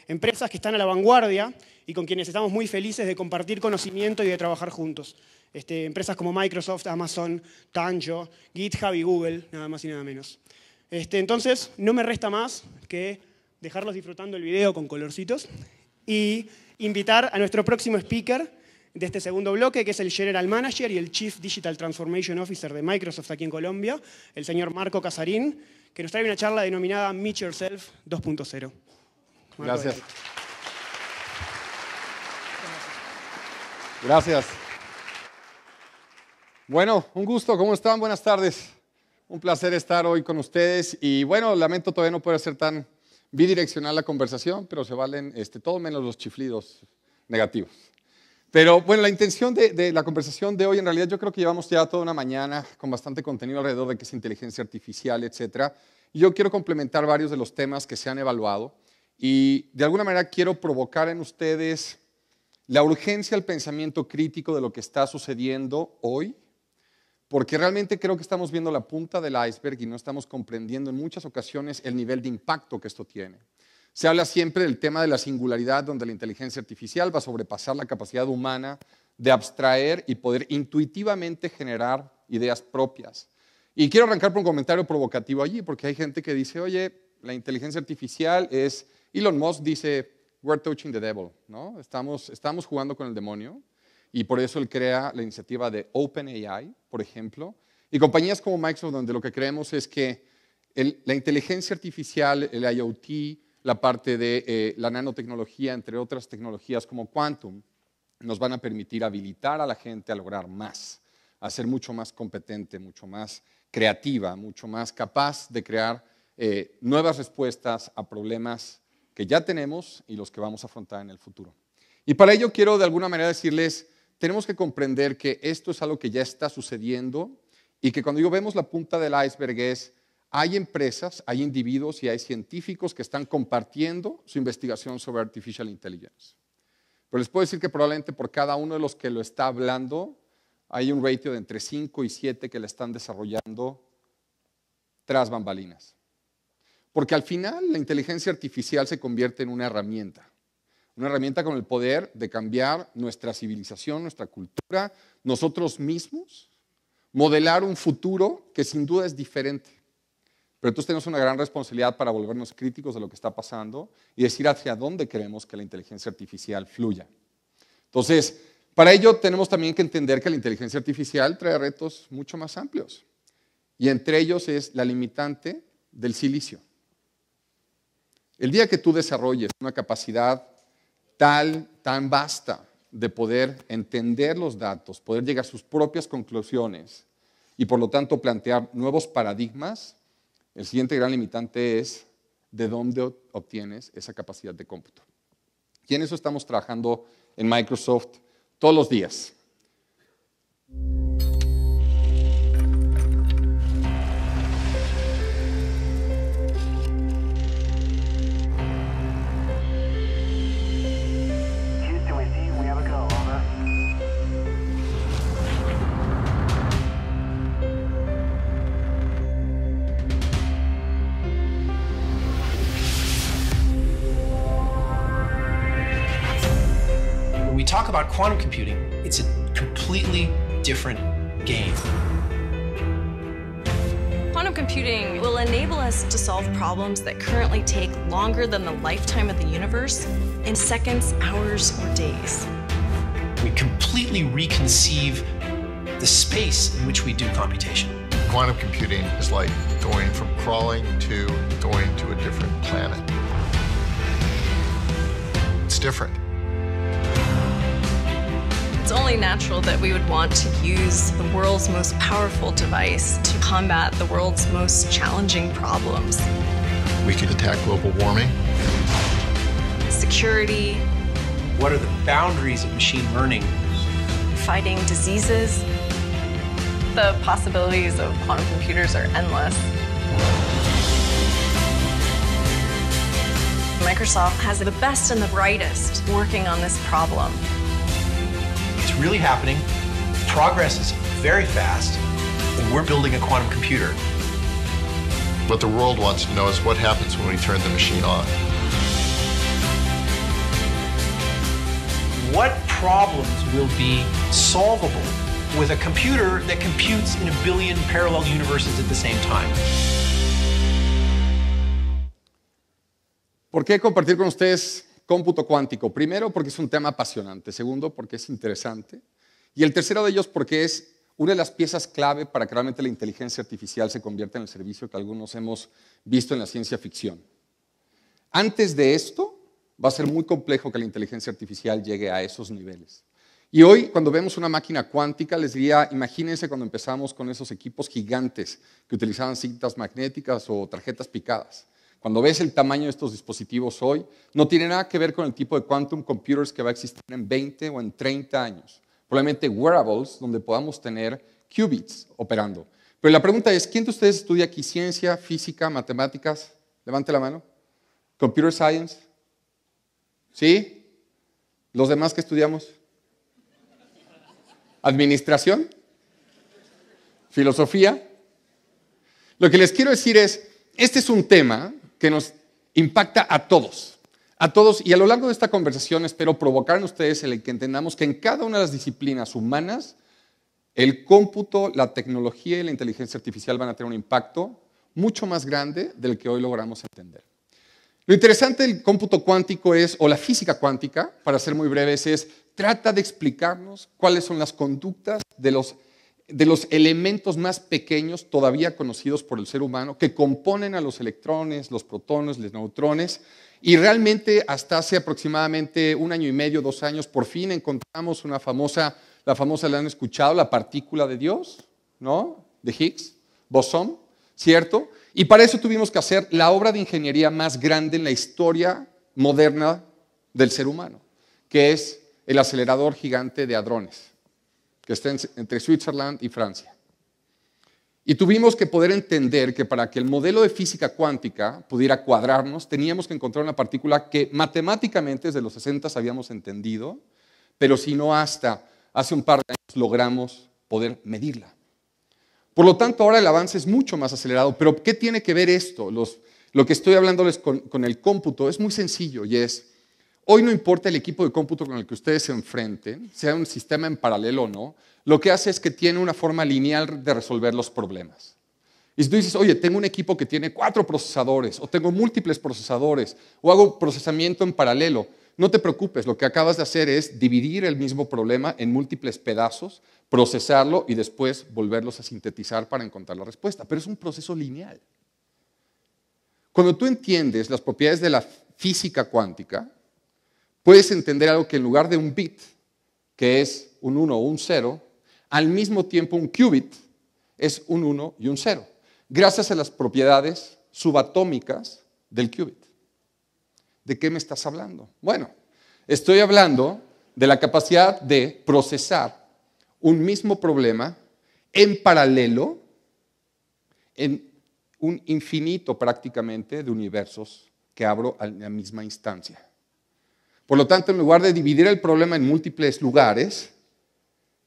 empresas que están a la vanguardia y con quienes estamos muy felices de compartir conocimiento y de trabajar juntos. Empresas como Microsoft, Amazon, Tango, GitHub y Google, nada más y nada menos. Entonces, no me resta más que dejarlos disfrutando el video con colorcitos y invitar a nuestro próximo speaker de este segundo bloque, que es el General Manager y el Chief Digital Transformation Officer de Microsoft aquí en Colombia, el señor Marco Casarín, que nos trae una charla denominada Meet Yourself 2.0. Gracias. Gracias. Bueno, un gusto. ¿Cómo están? Buenas tardes. Un placer estar hoy con ustedes. Y bueno, lamento todavía no poder ser tan bidireccional la conversación, pero se valen todo menos los chiflidos negativos. Pero bueno, la intención de la conversación de hoy, en realidad yo creo que llevamos ya toda una mañana con bastante contenido alrededor de qué es inteligencia artificial, etc. Y yo quiero complementar varios de los temas que se han evaluado y de alguna manera quiero provocar en ustedes la urgencia al pensamiento crítico de lo que está sucediendo hoy, porque realmente creo que estamos viendo la punta del iceberg y no estamos comprendiendo en muchas ocasiones el nivel de impacto que esto tiene. Se habla siempre del tema de la singularidad, donde la inteligencia artificial va a sobrepasar la capacidad humana de abstraer y poder intuitivamente generar ideas propias. Y quiero arrancar por un comentario provocativo allí, porque hay gente que dice, oye, la inteligencia artificial es, Elon Musk dice, we're touching the devil, ¿no? Estamos jugando con el demonio, y por eso él crea la iniciativa de OpenAI, por ejemplo, y compañías como Microsoft, donde lo que creemos es que la inteligencia artificial, el IoT, la parte de la nanotecnología, entre otras tecnologías como Quantum, nos van a permitir habilitar a la gente a lograr más, a ser mucho más competente, mucho más creativa, mucho más capaz de crear nuevas respuestas a problemas que ya tenemos y los que vamos a afrontar en el futuro. Y para ello quiero de alguna manera decirles, tenemos que comprender que esto es algo que ya está sucediendo y que cuando vemos la punta del iceberg hay empresas, hay individuos y hay científicos que están compartiendo su investigación sobre Artificial Intelligence. Pero les puedo decir que probablemente por cada uno de los que lo está hablando, hay un ratio de entre 5 y 7 que le están desarrollando tras bambalinas. Porque al final la inteligencia artificial se convierte en una herramienta con el poder de cambiar nuestra civilización, nuestra cultura, nosotros mismos, modelar un futuro que sin duda es diferente. Pero entonces tenemos una gran responsabilidad para volvernos críticos de lo que está pasando y decir hacia dónde queremos que la inteligencia artificial fluya. Entonces, para ello tenemos también que entender que la inteligencia artificial trae retos mucho más amplios. Y entre ellos es la limitante del silicio. El día que tú desarrolles una capacidad tan vasta de poder entender los datos, poder llegar a sus propias conclusiones y por lo tanto plantear nuevos paradigmas, el siguiente gran limitante es de dónde obtienes esa capacidad de cómputo. Y en eso estamos trabajando en Microsoft todos los días. Talk about quantum computing, it's a completely different game. Quantum computing will enable us to solve problems that currently take longer than the lifetime of the universe in seconds, hours, or days. We completely reconceive the space in which we do computation. Quantum computing is like going from crawling to going to a different planet. It's different. It's only natural that we would want to use the world's most powerful device to combat the world's most challenging problems. We could attack global warming. Security. What are the boundaries of machine learning? Fighting diseases. The possibilities of quantum computers are endless. Microsoft has the best and the brightest working on this problem. It's really happening. Progress is very fast, and we're building a quantum computer. What the world wants to know is what happens when we turn the machine on. problems will be solvable with a computer that computes in a billion parallel universes at the same time. ¿Por qué compartir con ustedes cómputo cuántico? Primero, porque es un tema apasionante. Segundo, porque es interesante. Y el tercero de ellos, porque es una de las piezas clave para que realmente la inteligencia artificial se convierta en el servicio que algunos hemos visto en la ciencia ficción. Antes de esto, va a ser muy complejo que la inteligencia artificial llegue a esos niveles. Y hoy, cuando vemos una máquina cuántica, les diría, imagínense cuando empezamos con esos equipos gigantes que utilizaban cintas magnéticas o tarjetas picadas. Cuando ves el tamaño de estos dispositivos hoy, no tiene nada que ver con el tipo de quantum computers que va a existir en 20 o en 30 años. Probablemente wearables donde podamos tener qubits operando. Pero la pregunta es, ¿quién de ustedes estudia aquí ciencia, física, matemáticas? Levante la mano. Computer science. ¿Sí? ¿Los demás que estudiamos? ¿Administración? ¿Filosofía? Lo que les quiero decir es, este es un tema que nos impacta a todos, y a lo largo de esta conversación espero provocar en ustedes el que entendamos que en cada una de las disciplinas humanas, el cómputo, la tecnología y la inteligencia artificial van a tener un impacto mucho más grande del que hoy logramos entender. Lo interesante del cómputo cuántico o la física cuántica, para ser muy breves, trata de explicarnos cuáles son las conductas de los elementos más pequeños todavía conocidos por el ser humano que componen a los electrones, los protones, los neutrones, y realmente hasta hace aproximadamente 1 año y medio, 2 años, por fin encontramos la famosa, ¿la han escuchado? La partícula de Dios, ¿no? De Higgs, bosón, ¿cierto? Y para eso tuvimos que hacer la obra de ingeniería más grande en la historia moderna del ser humano, que es el acelerador gigante de hadrones, que está entre Switzerland y Francia. Y tuvimos que poder entender que para que el modelo de física cuántica pudiera cuadrarnos, teníamos que encontrar una partícula que matemáticamente desde los 60 habíamos entendido, pero si no hasta hace un par de años logramos poder medirla. Por lo tanto, ahora el avance es mucho más acelerado. Pero ¿qué tiene que ver esto? Lo que estoy hablándoles con el cómputo es muy sencillo y es, hoy no importa el equipo de cómputo con el que ustedes se enfrenten, sea un sistema en paralelo o no, lo que hace es que tiene una forma lineal de resolver los problemas. Y si tú dices, oye, tengo un equipo que tiene 4 procesadores, o tengo múltiples procesadores, o hago procesamiento en paralelo, no te preocupes, lo que acabas de hacer es dividir el mismo problema en múltiples pedazos, procesarlo y después volverlos a sintetizar para encontrar la respuesta. Pero es un proceso lineal. Cuando tú entiendes las propiedades de la física cuántica, puedes entender algo que en lugar de un bit, que es un 1 o un 0, al mismo tiempo un qubit es un 1 y un 0, gracias a las propiedades subatómicas del qubit. ¿De qué me estás hablando? Bueno, estoy hablando de la capacidad de procesar un mismo problema en paralelo en un infinito prácticamente de universos que abro a la misma instancia. Por lo tanto, en lugar de dividir el problema en múltiples lugares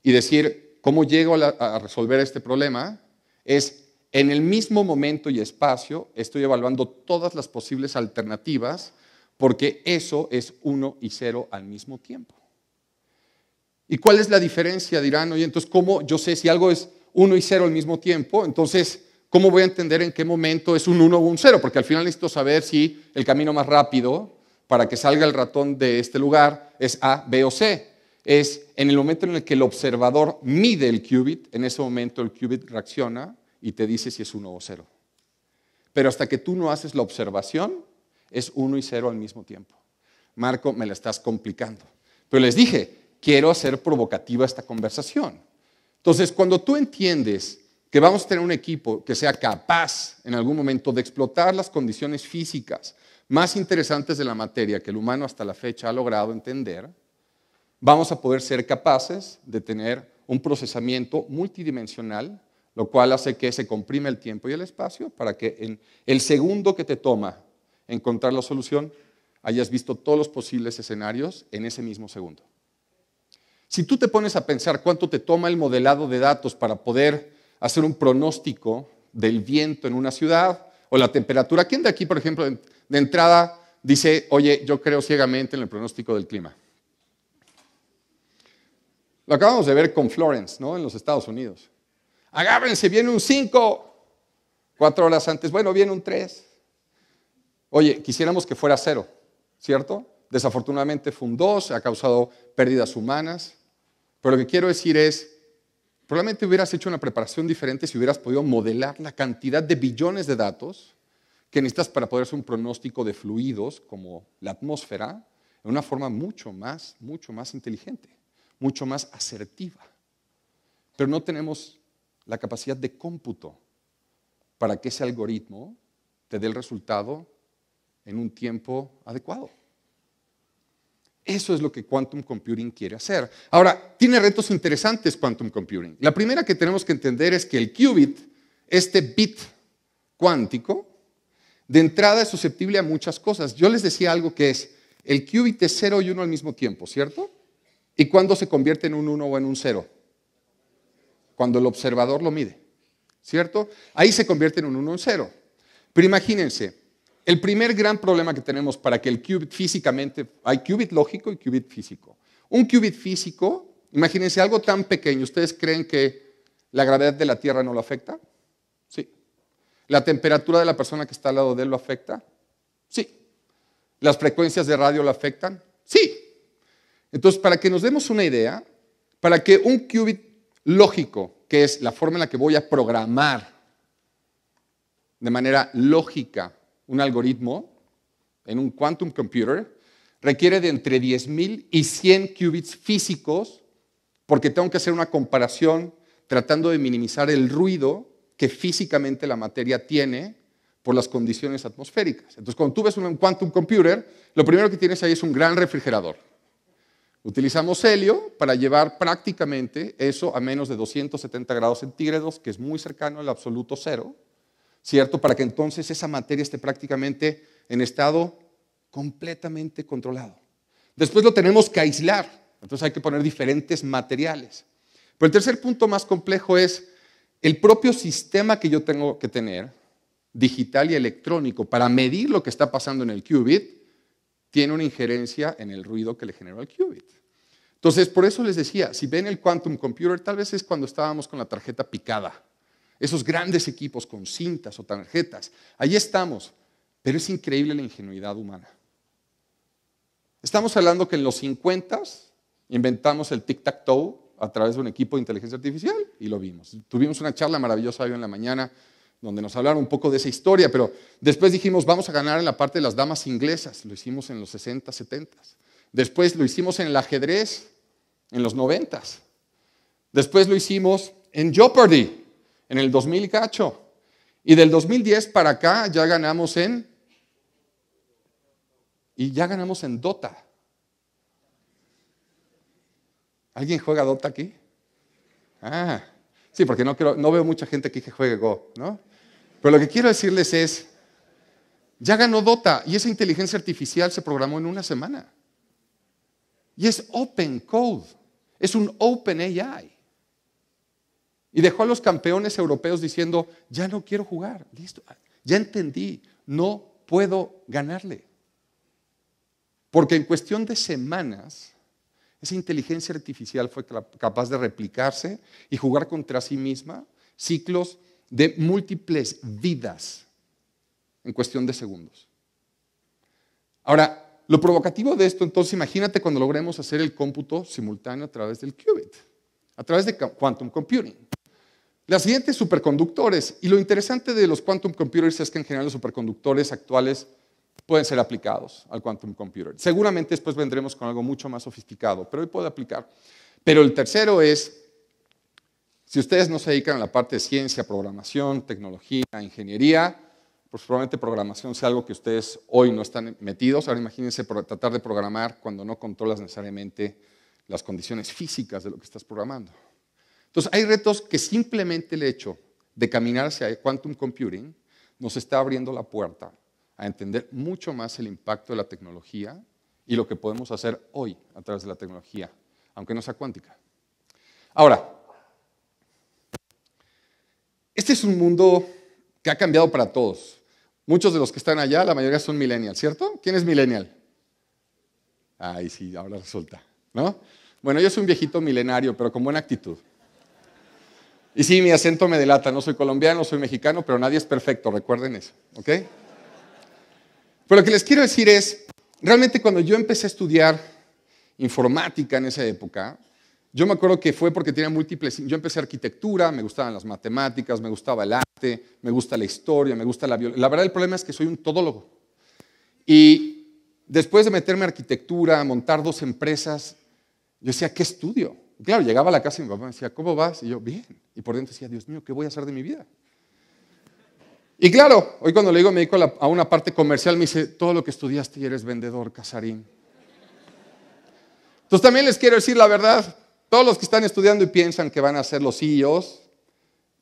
y decir cómo llego a resolver este problema, es en el mismo momento y espacio estoy evaluando todas las posibles alternativas porque eso es 1 y 0 al mismo tiempo. ¿Y cuál es la diferencia? Dirán, oye, entonces, ¿cómo yo sé si algo es 1 y 0 al mismo tiempo? Entonces, ¿cómo voy a entender en qué momento es un 1 o un 0? Porque al final necesito saber si el camino más rápido para que salga el ratón de este lugar es A, B o C. Es en el momento en el que el observador mide el qubit, en ese momento el qubit reacciona y te dice si es 1 o 0. Pero hasta que tú no haces la observación, es 1 y 0 al mismo tiempo. Marco, me la estás complicando. Pero les dije, quiero hacer provocativa esta conversación. Entonces, cuando tú entiendes que vamos a tener un equipo que sea capaz en algún momento de explotar las condiciones físicas más interesantes de la materia que el humano hasta la fecha ha logrado entender, vamos a poder ser capaces de tener un procesamiento multidimensional, lo cual hace que se comprime el tiempo y el espacio para que en el segundo que te toma encontrar la solución, hayas visto todos los posibles escenarios en ese mismo segundo. Si tú te pones a pensar cuánto te toma el modelado de datos para poder hacer un pronóstico del viento en una ciudad o la temperatura, ¿quién de aquí, por ejemplo, de entrada dice, oye, yo creo ciegamente en el pronóstico del clima? Lo acabamos de ver con Florence, ¿no? En los Estados Unidos. Agárrense, viene un 5. 4 horas antes, bueno, viene un 3. Oye, quisiéramos que fuera 0, ¿cierto? Desafortunadamente fue un 2, ha causado pérdidas humanas. Pero lo que quiero decir es, probablemente hubieras hecho una preparación diferente si hubieras podido modelar la cantidad de billones de datos que necesitas para poder hacer un pronóstico de fluidos como la atmósfera en una forma mucho más inteligente, mucho más asertiva. Pero no tenemos la capacidad de cómputo para que ese algoritmo te dé el resultado en un tiempo adecuado. Eso es lo que Quantum Computing quiere hacer. Ahora, tiene retos interesantes Quantum Computing. La primera que tenemos que entender es que el qubit, este bit cuántico, de entrada es susceptible a muchas cosas. Yo les decía algo que es, el qubit es 0 y 1 al mismo tiempo, ¿cierto? ¿Y cuándo se convierte en un 1 o en un 0? Cuando el observador lo mide, ¿cierto? Ahí se convierte en un 1 o un 0. Pero imagínense, el primer gran problema que tenemos para que el qubit físicamente, hay qubit lógico y qubit físico. Un qubit físico, imagínense algo tan pequeño, ¿ustedes creen que la gravedad de la Tierra no lo afecta? Sí. ¿La temperatura de la persona que está al lado de él lo afecta? Sí. ¿Las frecuencias de radio lo afectan? Sí. Entonces, para que nos demos una idea, para que un qubit lógico, que es la forma en la que voy a programar de manera lógica un algoritmo en un quantum computer, requiere de entre 10,000 y 100 qubits físicos, porque tengo que hacer una comparación tratando de minimizar el ruido que físicamente la materia tiene por las condiciones atmosféricas. Entonces, cuando tú ves un quantum computer, lo primero que tienes ahí es un gran refrigerador. Utilizamos helio para llevar prácticamente eso a menos de 270 grados centígrados, que es muy cercano al absoluto cero, ¿cierto? Para que entonces esa materia esté prácticamente en estado completamente controlado. Después lo tenemos que aislar, entonces hay que poner diferentes materiales. Pero el tercer punto más complejo es el propio sistema que yo tengo que tener, digital y electrónico, para medir lo que está pasando en el qubit, tiene una injerencia en el ruido que le generó el qubit. Entonces, por eso les decía, si ven el quantum computer, tal vez es cuando estábamos con la tarjeta picada. Esos grandes equipos con cintas o tarjetas. Ahí estamos, pero es increíble la ingenuidad humana. Estamos hablando que en los 50s inventamos el tic-tac-toe a través de un equipo de inteligencia artificial y lo vimos. Tuvimos una charla maravillosa hoy en la mañana donde nos hablaron un poco de esa historia, pero después dijimos, vamos a ganar en la parte de las damas inglesas. Lo hicimos en los 60s, 70s. Después lo hicimos en el ajedrez en los 90s. Después lo hicimos en Jeopardy en el 2000 y cacho. Y del 2010 para acá ya ganamos en Dota. ¿Alguien juega Dota aquí? Ah, sí, porque no veo mucha gente aquí que juegue Go, ¿no? Pero lo que quiero decirles es, ya ganó Dota y esa inteligencia artificial se programó en una semana. Y es open code, es un open AI. Y dejó a los campeones europeos diciendo, ya no quiero jugar, listo, ya entendí, no puedo ganarle. Porque en cuestión de semanas, esa inteligencia artificial fue capaz de replicarse y jugar contra sí misma ciclos de múltiples vidas en cuestión de segundos. Ahora, lo provocativo de esto, entonces, imagínate cuando logremos hacer el cómputo simultáneo a través del qubit, a través de quantum computing. Las siguientes superconductores, y lo interesante de los quantum computers es que en general los superconductores actuales pueden ser aplicados al quantum computer. Seguramente después vendremos con algo mucho más sofisticado, pero hoy puede aplicar. Pero el tercero es, si ustedes no se dedican a la parte de ciencia, programación, tecnología, ingeniería, pues probablemente programación sea algo que ustedes hoy no están metidos. Ahora imagínense tratar de programar cuando no controlas necesariamente las condiciones físicas de lo que estás programando. Entonces hay retos que simplemente el hecho de caminar hacia el quantum computing nos está abriendo la puerta a entender mucho más el impacto de la tecnología y lo que podemos hacer hoy a través de la tecnología, aunque no sea cuántica. Ahora, este es un mundo que ha cambiado para todos. Muchos de los que están allá, la mayoría son millennials, ¿cierto? ¿Quién es millennial? Ay, sí, ahora resulta, ¿no? Bueno, yo soy un viejito milenario, pero con buena actitud. Y sí, mi acento me delata, no soy colombiano, soy mexicano, pero nadie es perfecto, recuerden eso, ¿ok? Pero lo que les quiero decir es, realmente cuando yo empecé a estudiar informática en esa época, yo me acuerdo que fue porque tenía múltiples, yo empecé arquitectura, me gustaban las matemáticas, me gustaba el arte, me gusta la historia, me gusta la biología. La verdad el problema es que soy un todólogo. Y después de meterme a arquitectura, a montar 2 empresas, yo decía, ¿qué estudio? Y claro, llegaba a la casa y mi papá me decía, ¿cómo vas? Y yo, bien. Y por dentro decía, Dios mío, ¿qué voy a hacer de mi vida? Y claro, hoy cuando le digo me dedico a una parte comercial, me dice, todo lo que estudiaste y eres vendedor, Casarín. Entonces también les quiero decir la verdad, todos los que están estudiando y piensan que van a ser los CEOs,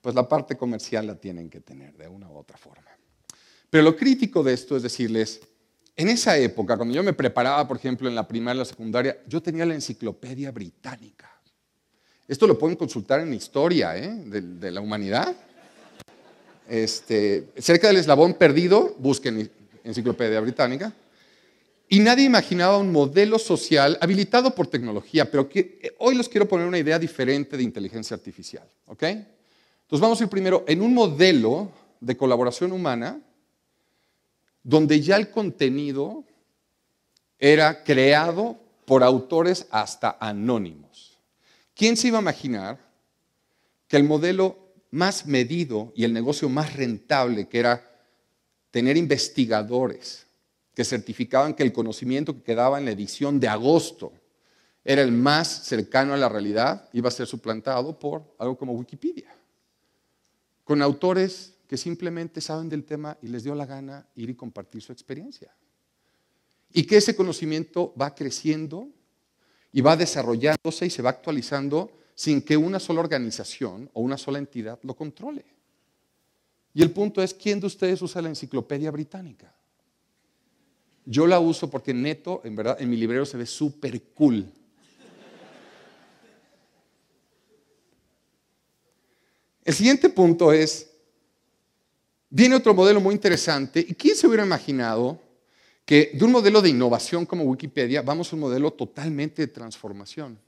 pues la parte comercial la tienen que tener de una u otra forma. Pero lo crítico de esto es decirles, en esa época, cuando yo me preparaba, por ejemplo, en la primaria y la secundaria, yo tenía la enciclopedia británica. Esto lo pueden consultar en la historia de la humanidad. Cerca del eslabón perdido, busquen enciclopedia británica. Y nadie imaginaba un modelo social habilitado por tecnología, pero que hoy les quiero poner una idea diferente de inteligencia artificial. ¿Ok? Entonces vamos a ir primero en un modelo de colaboración humana donde ya el contenido era creado por autores hasta anónimos. ¿Quién se iba a imaginar que el modelo más medido y el negocio más rentable, que era tener investigadores que certificaban que el conocimiento que quedaba en la edición de agosto era el más cercano a la realidad, iba a ser suplantado por algo como Wikipedia, con autores que simplemente saben del tema y les dio la gana ir y compartir su experiencia? Y que ese conocimiento va creciendo y va desarrollándose y se va actualizando sin que una sola organización o una sola entidad lo controle. Y el punto es, ¿quién de ustedes usa la enciclopedia británica? Yo la uso porque neto, en verdad, en mi librero se ve súper cool. El siguiente punto es, viene otro modelo muy interesante. ¿Y quién se hubiera imaginado que de un modelo de innovación como Wikipedia vamos a un modelo totalmente de transformación?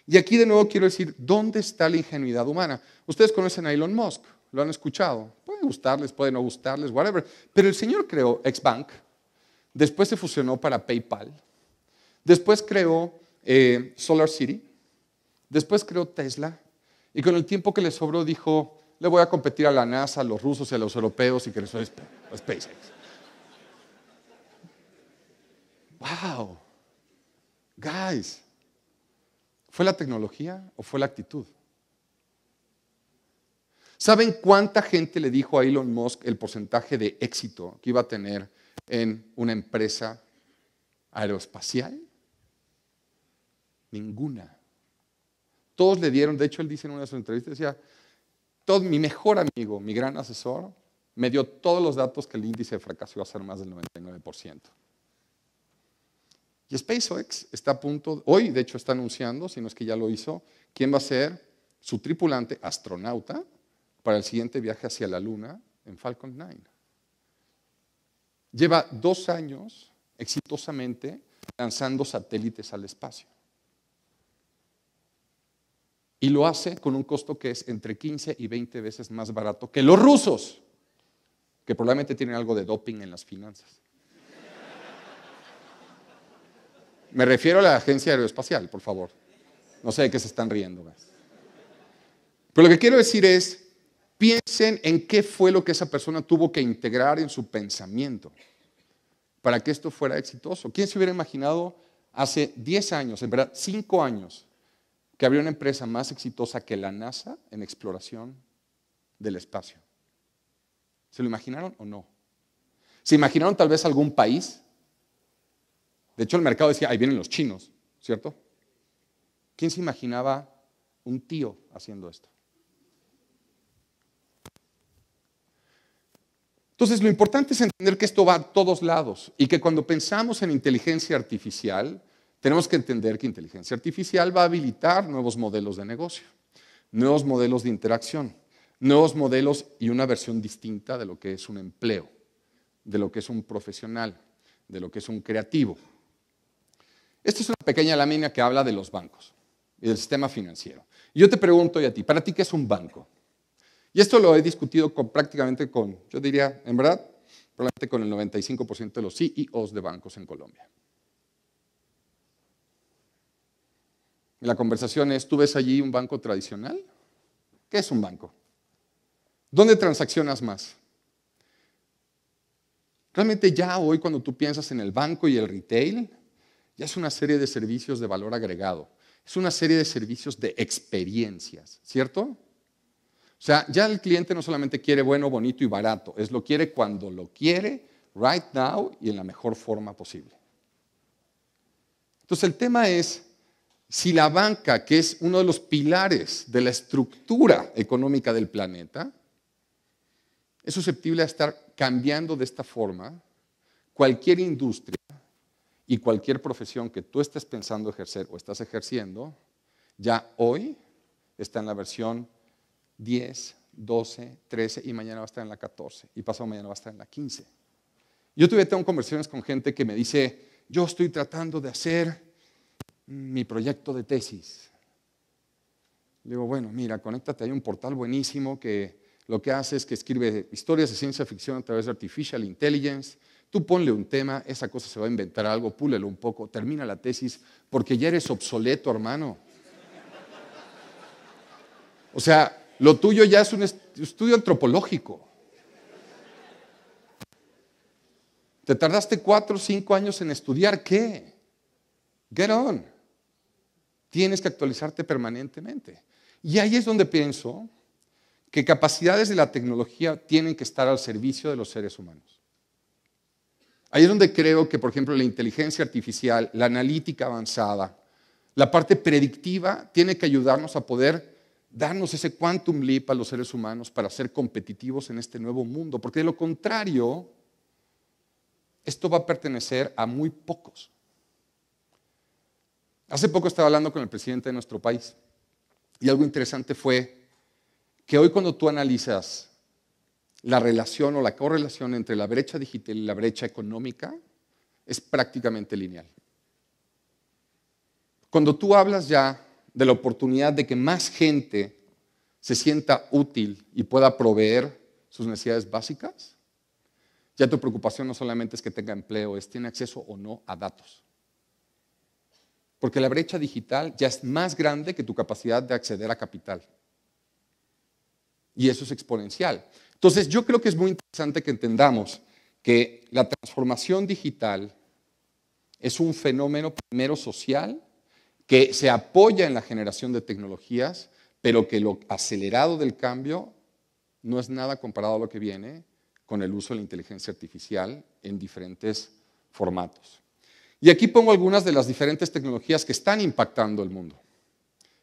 Y aquí de nuevo quiero decir, ¿dónde está la ingenuidad humana? Ustedes conocen a Elon Musk, lo han escuchado. Puede gustarles, puede no gustarles, whatever. Pero el señor creó Xbank, después se fusionó para PayPal, después creó SolarCity, después creó Tesla, y con el tiempo que le sobró dijo, le voy a competir a la NASA, a los rusos y a los europeos, y que eso es SpaceX. Wow, guys, ¿fue la tecnología o fue la actitud? ¿Saben cuánta gente le dijo a Elon Musk el porcentaje de éxito que iba a tener en una empresa aeroespacial? Ninguna. Todos le dieron, de hecho él dice en una de sus entrevistas, decía, mi mejor amigo, mi gran asesor, me dio todos los datos que el índice de fracaso iba a ser más del 99%. Y SpaceX está a punto, hoy de hecho está anunciando, si no es que ya lo hizo, quién va a ser su tripulante astronauta para el siguiente viaje hacia la Luna en Falcon 9. Lleva 2 años exitosamente lanzando satélites al espacio. Y lo hace con un costo que es entre 15 y 20 veces más barato que los rusos, que probablemente tienen algo de doping en las finanzas. Me refiero a la agencia aeroespacial, por favor. No sé de qué se están riendo. Pero lo que quiero decir es, piensen en qué fue lo que esa persona tuvo que integrar en su pensamiento para que esto fuera exitoso. ¿Quién se hubiera imaginado hace 10 años, en verdad 5 años, que habría una empresa más exitosa que la NASA en exploración del espacio? ¿Se lo imaginaron o no? ¿Se imaginaron tal vez algún país? De hecho, el mercado decía, ahí vienen los chinos, ¿cierto? ¿Quién se imaginaba un tío haciendo esto? Entonces, lo importante es entender que esto va a todos lados y que cuando pensamos en inteligencia artificial, tenemos que entender que inteligencia artificial va a habilitar nuevos modelos de negocio, nuevos modelos de interacción, nuevos modelos y una versión distinta de lo que es un empleo, de lo que es un profesional, de lo que es un creativo. Esta es una pequeña lámina que habla de los bancos. y del sistema financiero. Y yo te pregunto y a ti, ¿para ti qué es un banco? Y esto lo he discutido prácticamente con, yo diría, en verdad, probablemente con el 95% de los CEOs de bancos en Colombia. Y la conversación es, ¿tú ves allí un banco tradicional? ¿Qué es un banco? ¿Dónde transaccionas más? Realmente ya hoy cuando tú piensas en el banco y el retail, ya es una serie de servicios de valor agregado. Es una serie de servicios de experiencias, ¿cierto? O sea, ya el cliente no solamente quiere bueno, bonito y barato, lo quiere cuando lo quiere, right now y en la mejor forma posible. Entonces el tema es, si la banca, que es uno de los pilares de la estructura económica del planeta, es susceptible a estar cambiando de esta forma, cualquier industria y cualquier profesión que tú estés pensando ejercer o estás ejerciendo, ya hoy está en la versión 10, 12, 13 y mañana va a estar en la 14 y pasado mañana va a estar en la 15. Yo todavía tengo conversaciones con gente que me dice, yo estoy tratando de hacer mi proyecto de tesis. Le digo, bueno, mira, conéctate, hay un portal buenísimo que lo que hace es que escribe historias de ciencia ficción a través de Artificial Intelligence. Tú ponle un tema, esa cosa se va a inventar algo, púlelo un poco, termina la tesis, porque ya eres obsoleto, hermano. O sea, lo tuyo ya es un estudio antropológico. Te tardaste 4 o 5 años en estudiar, ¿qué? Get on. Tienes que actualizarte permanentemente. Y ahí es donde pienso que capacidades de la tecnología tienen que estar al servicio de los seres humanos. Ahí es donde creo que, por ejemplo, la inteligencia artificial, la analítica avanzada, la parte predictiva tiene que ayudarnos a poder darnos ese quantum leap a los seres humanos para ser competitivos en este nuevo mundo, porque de lo contrario, esto va a pertenecer a muy pocos. Hace poco estaba hablando con el presidente de nuestro país y algo interesante fue que hoy cuando tú analizas la relación o la correlación entre la brecha digital y la brecha económica, es prácticamente lineal. Cuando tú hablas ya de la oportunidad de que más gente se sienta útil y pueda proveer sus necesidades básicas, ya tu preocupación no solamente es que tenga empleo, es tiene acceso o no a datos. Porque la brecha digital ya es más grande que tu capacidad de acceder a capital. Y eso es exponencial. Entonces, yo creo que es muy interesante que entendamos que la transformación digital es un fenómeno primero social que se apoya en la generación de tecnologías, pero que lo acelerado del cambio no es nada comparado a lo que viene con el uso de la inteligencia artificial en diferentes formatos. Y aquí pongo algunas de las diferentes tecnologías que están impactando el mundo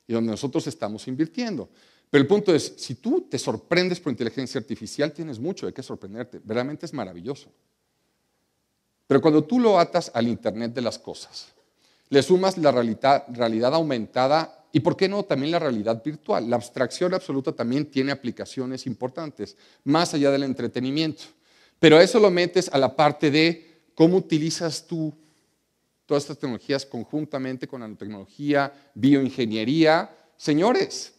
y donde nosotros estamos invirtiendo. Pero el punto es, si tú te sorprendes por inteligencia artificial, tienes mucho de qué sorprenderte. Verdaderamente es maravilloso. Pero cuando tú lo atas al Internet de las cosas, le sumas la realidad aumentada y, ¿por qué no?, también la realidad virtual. La abstracción absoluta también tiene aplicaciones importantes, más allá del entretenimiento. Pero a eso lo metes a la parte de cómo utilizas tú todas estas tecnologías conjuntamente con nanotecnología, bioingeniería. Señores,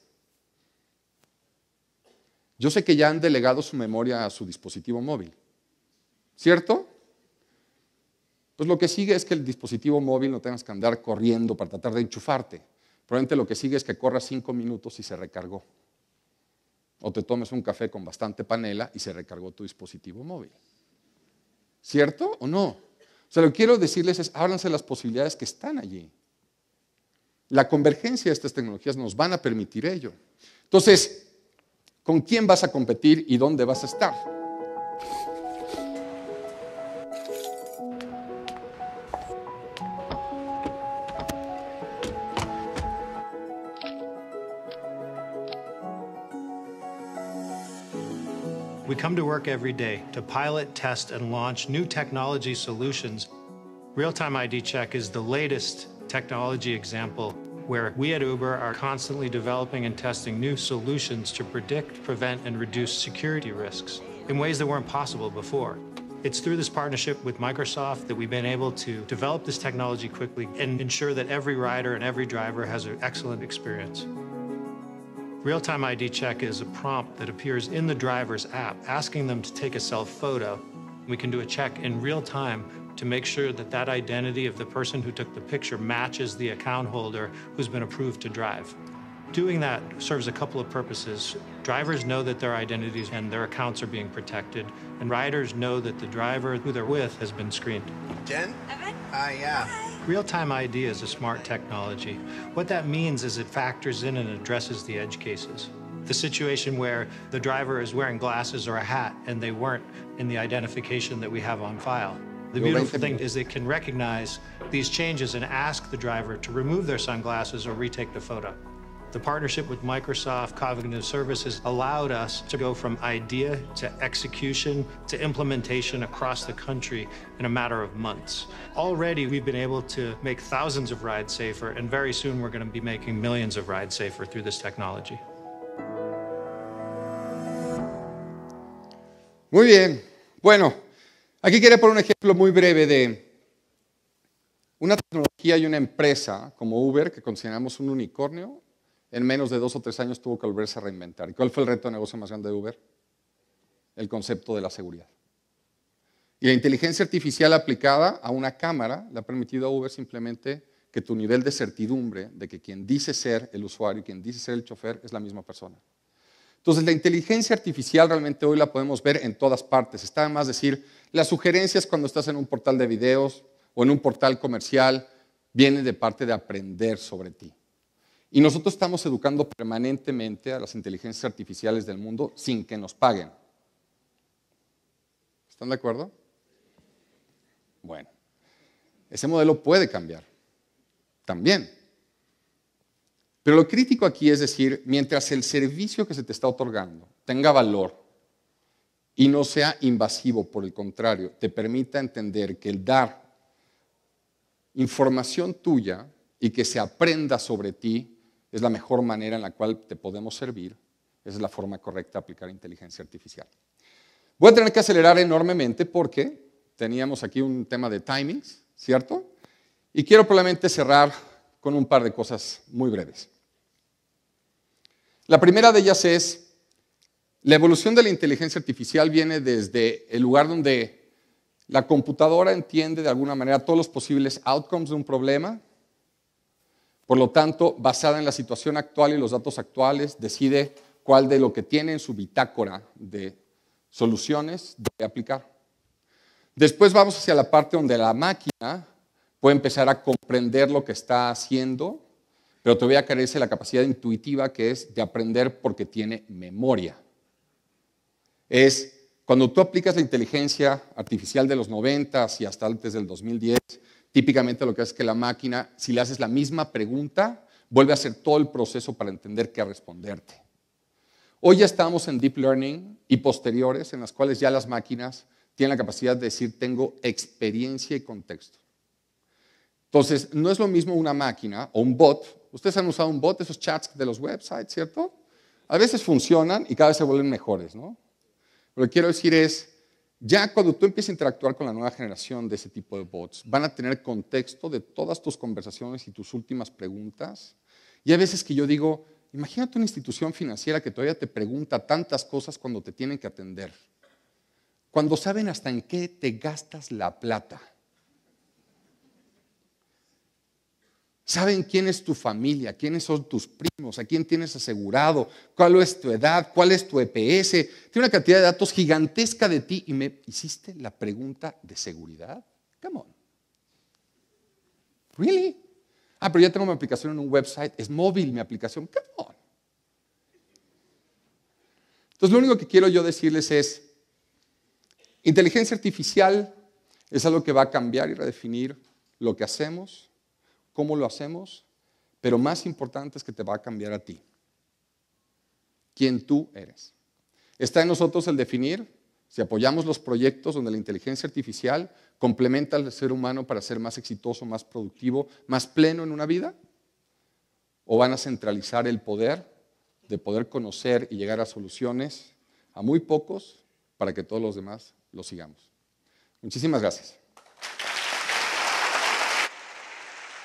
yo sé que ya han delegado su memoria a su dispositivo móvil, ¿cierto? Pues lo que sigue es que el dispositivo móvil no tengas que andar corriendo para tratar de enchufarte. Probablemente lo que sigue es que corras 5 minutos y se recargó. O te tomes un café con bastante panela y se recargó tu dispositivo móvil. ¿Cierto o no? O sea, lo que quiero decirles es, ábranse las posibilidades que están allí. La convergencia de estas tecnologías nos van a permitir ello. Entonces, ¿con quién vas a competir y dónde vas a estar? We come to work every day to pilot, test, and launch new technology solutions. Real-time ID check is the latest technology example where we at Uber are constantly developing and testing new solutions to predict, prevent, and reduce security risks in ways that weren't possible before. It's through this partnership with Microsoft that we've been able to develop this technology quickly and ensure that every rider and every driver has an excellent experience. Real-time ID check is a prompt that appears in the driver's app asking them to take a self-photo. We can do a check in real time to make sure that that identity of the person who took the picture matches the account holder who's been approved to drive. Doing that serves a couple of purposes. Drivers know that their identities and their accounts are being protected, and riders know that the driver who they're with has been screened. Jen? Evan? Yeah. Real-time ID is a smart technology. What that means is it factors in and addresses the edge cases. The situation where the driver is wearing glasses or a hat and they weren't in the identification that we have on file. The beautiful thing is it can recognize these changes and ask the driver to remove their sunglasses or retake the photo. The partnership with Microsoft Cognitive Services allowed us to go from idea to execution to implementation across the country in a matter of months. Already, we've been able to make thousands of rides safer, and very soon we're going to be making millions of rides safer through this technology. Muy bien. Bueno, aquí quería poner un ejemplo muy breve de una tecnología y una empresa como Uber, que consideramos un unicornio. En menos de 2 o 3 años tuvo que volverse a reinventar. ¿Y cuál fue el reto de negocio más grande de Uber? El concepto de la seguridad. Y la inteligencia artificial aplicada a una cámara le ha permitido a Uber simplemente que tu nivel de certidumbre de que quien dice ser el usuario y quien dice ser el chofer es la misma persona. Entonces, la inteligencia artificial realmente hoy la podemos ver en todas partes. Está de más decir, las sugerencias cuando estás en un portal de videos o en un portal comercial vienen de parte de aprender sobre ti. Y nosotros estamos educando permanentemente a las inteligencias artificiales del mundo sin que nos paguen. ¿Están de acuerdo? Bueno, ese modelo puede cambiar también. Pero lo crítico aquí es decir, mientras el servicio que se te está otorgando tenga valor y no sea invasivo, por el contrario, te permita entender que el dar información tuya y que se aprenda sobre ti es la mejor manera en la cual te podemos servir. Esa es la forma correcta de aplicar inteligencia artificial. Voy a tener que acelerar enormemente porque teníamos aquí un tema de timings, ¿cierto? Y quiero probablemente cerrar con un par de cosas muy breves. La primera de ellas es, la evolución de la inteligencia artificial viene desde el lugar donde la computadora entiende de alguna manera todos los posibles outcomes de un problema. Por lo tanto, basada en la situación actual y los datos actuales, decide cuál de lo que tiene en su bitácora de soluciones debe aplicar. Después vamos hacia la parte donde la máquina puede empezar a comprender lo que está haciendo, pero todavía carece de la capacidad intuitiva que es de aprender porque tiene memoria. Es cuando tú aplicas la inteligencia artificial de los 90s y hasta antes del 2010, típicamente lo que hace es que la máquina, si le haces la misma pregunta, vuelve a hacer todo el proceso para entender qué responderte. Hoy ya estamos en Deep Learning y posteriores en las cuales ya las máquinas tienen la capacidad de decir tengo experiencia y contexto. Entonces, no es lo mismo una máquina o un bot. Ustedes han usado un bot, esos chats de los websites, ¿cierto? A veces funcionan y cada vez se vuelven mejores, ¿no? Lo que quiero decir es, ya cuando tú empieces a interactuar con la nueva generación de ese tipo de bots, van a tener contexto de todas tus conversaciones y tus últimas preguntas. Y hay veces que yo digo, imagínate una institución financiera que todavía te pregunta tantas cosas cuando te tienen que atender. Cuando saben hasta en qué te gastas la plata. Saben quién es tu familia, quiénes son tus primos, a quién tienes asegurado, cuál es tu edad, cuál es tu EPS. Tiene una cantidad de datos gigantesca de ti y me hiciste la pregunta de seguridad. Come on. Really? Ah, pero ya tengo mi aplicación en un website, es móvil mi aplicación. Come on. Entonces lo único que quiero yo decirles es, inteligencia artificial es algo que va a cambiar y redefinir lo que hacemos, cómo lo hacemos, pero más importante es que te va a cambiar a ti, quién tú eres. Está en nosotros el definir si apoyamos los proyectos donde la inteligencia artificial complementa al ser humano para ser más exitoso, más productivo, más pleno en una vida, o van a centralizar el poder de poder conocer y llegar a soluciones a muy pocos para que todos los demás lo sigamos. Muchísimas gracias.